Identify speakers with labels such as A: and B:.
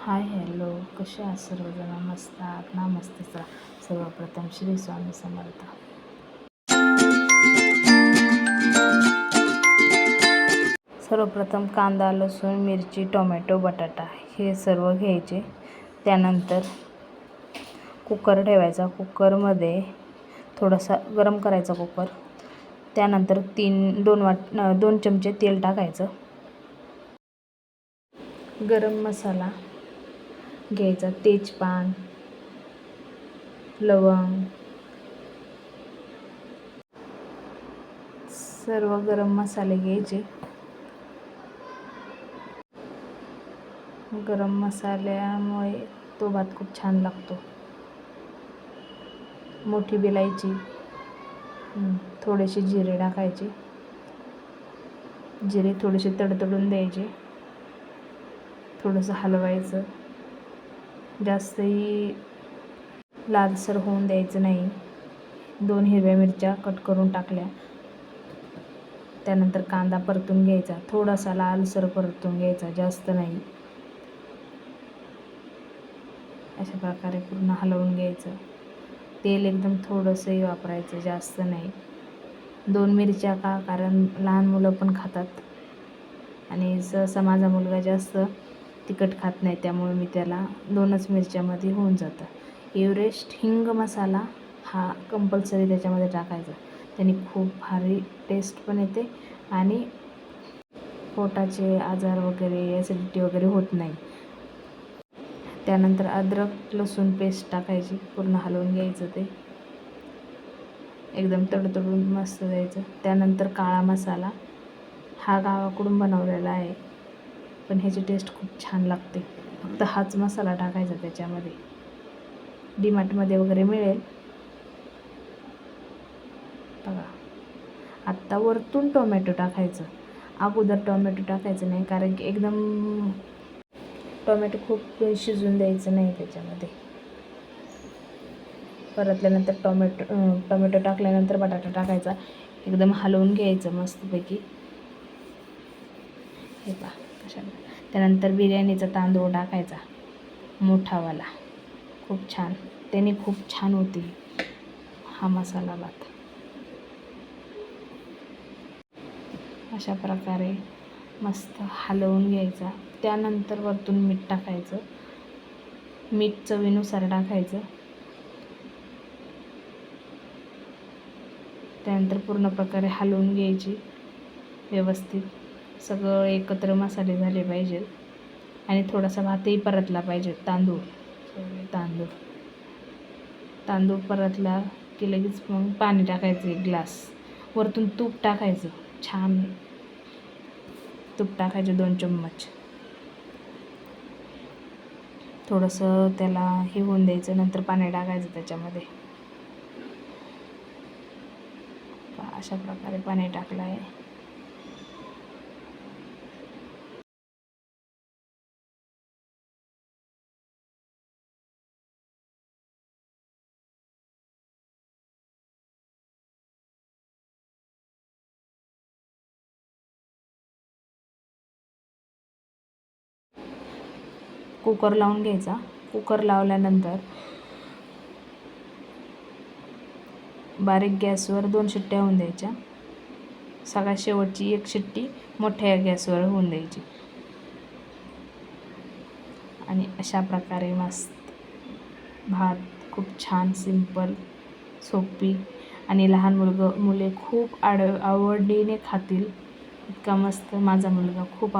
A: Hi hello, कसे आहात सर्वजण? मस्त आहात ना? मस्तच राहा. सर्वप्रथम श्री स्वामी समर्थ. सर्वप्रथम कांदा, लसूण, मिरची, टोमॅटो, बटाटा हे सर्व घ्यायचे. त्यानंतर कुकर ठेवायचा. कुकरमध्ये थोडासा गरम करायचा कुकर. त्यानंतर 2 चमचे तेल टाकायचं. गरम मसाला घ्यायचा, तेजपान, लवंग, सर्व गरम मसाले घ्यायचे. गरम मसाल्यामुळे तो भात खूप छान लागतो. मोठी विलायची, थोडेसे जिरे टाकायचे. जिरे थोडेसे तडतडून द्यायचे. थोडंसं हलवायचं. जास्तही लालसर होऊन द्यायचं नाही. 2 हिरव्या मिरच्या कट करून टाकल्या. त्यानंतर कांदा परतून घ्यायचा. थोडासा लालसर परतून घ्यायचा, जास्त नाही. अशा प्रकारे पूर्ण हलवून घ्यायचं. तेल एकदम थोडंसंही वापरायचं, जास्त नाही. 2 मिरच्या का? कारण लहान मुलं पण खातात आणि सहसा माझा मुलगा जास्त तिखट खात नाही, त्यामुळे मी त्याला 2च मिरच्यामध्ये होऊन जातं. एव्हरेस्ट हिंग मसाला हा कंपल्सरी त्याच्यामध्ये टाकायचा. त्याने खूप भारी टेस्ट पण येते आणि पोटाचे आजार वगैरे, ॲसिडिटी वगैरे होत नाही. त्यानंतर अद्रक लसूण पेस्ट टाकायची. पूर्ण हलवून घ्यायचं. ते एकदम तडतडून मस्त द्यायचं. त्यानंतर काळा मसाला हा गावाकडून बनवलेला आहे, पण ह्याची टेस्ट खूप छान लागते. फक्त हाच मसाला टाकायचा त्याच्यामध्ये. डीमार्टमध्ये वगैरे मिळेल बघा. आत्ता वरतून टोमॅटो टाकायचं. अगोदर टोमॅटो टाकायचं नाही, कारण की एकदम टोमॅटो खूप शिजून द्यायचं नाही त्याच्यामध्ये. परतल्यानंतर टोमॅटो टाकल्यानंतर बटाटा टाकायचा. एकदम हलवून घ्यायचं मस्तपैकी. हे पहा कशा. त्यानंतर बिर्याणीचा तांदूळ टाकायचा, मोठावाला. खूप छान, त्याने खूप छान होते हा मसाला भात. अशा प्रकारे मस्त हलवून घ्यायचा. त्यानंतर वरतून मीठ टाकायचं. मीठ चवीनुसार टाकायचं. त्यानंतर पूर्ण प्रकारे हलवून घ्यायची व्यवस्थित. सगळं एकत्र मसाले झाले पाहिजेत आणि थोडासा भातही परतला पाहिजे. तांदूळ परतला की लगेच मग पाणी टाकायचं 1 ग्लास. वरतून तूप टाकायचं. छान तूप टाकायचे 2 चम्मच. थोडंसं त्याला हे होऊन द्यायचं. नंतर पाणी टाकायचं त्याच्यामध्ये. अशा प्रकारे पाणी टाकलं आहे. कुकर लावून घ्यायचा. कुकर लावल्यानंतर बारीक गॅसवर 2 शिट्ट्या होऊन द्यायच्या. सगळ्यात शेवटची 1 शिट्टी मोठ्या गॅसवर होऊन द्यायची. आणि अशा प्रकारे मस्त भात खूप छान, सिंपल, सोपी आणि लहान मुले खूप आवडीने खातील. इतका मस्त माझा मुलगा खूप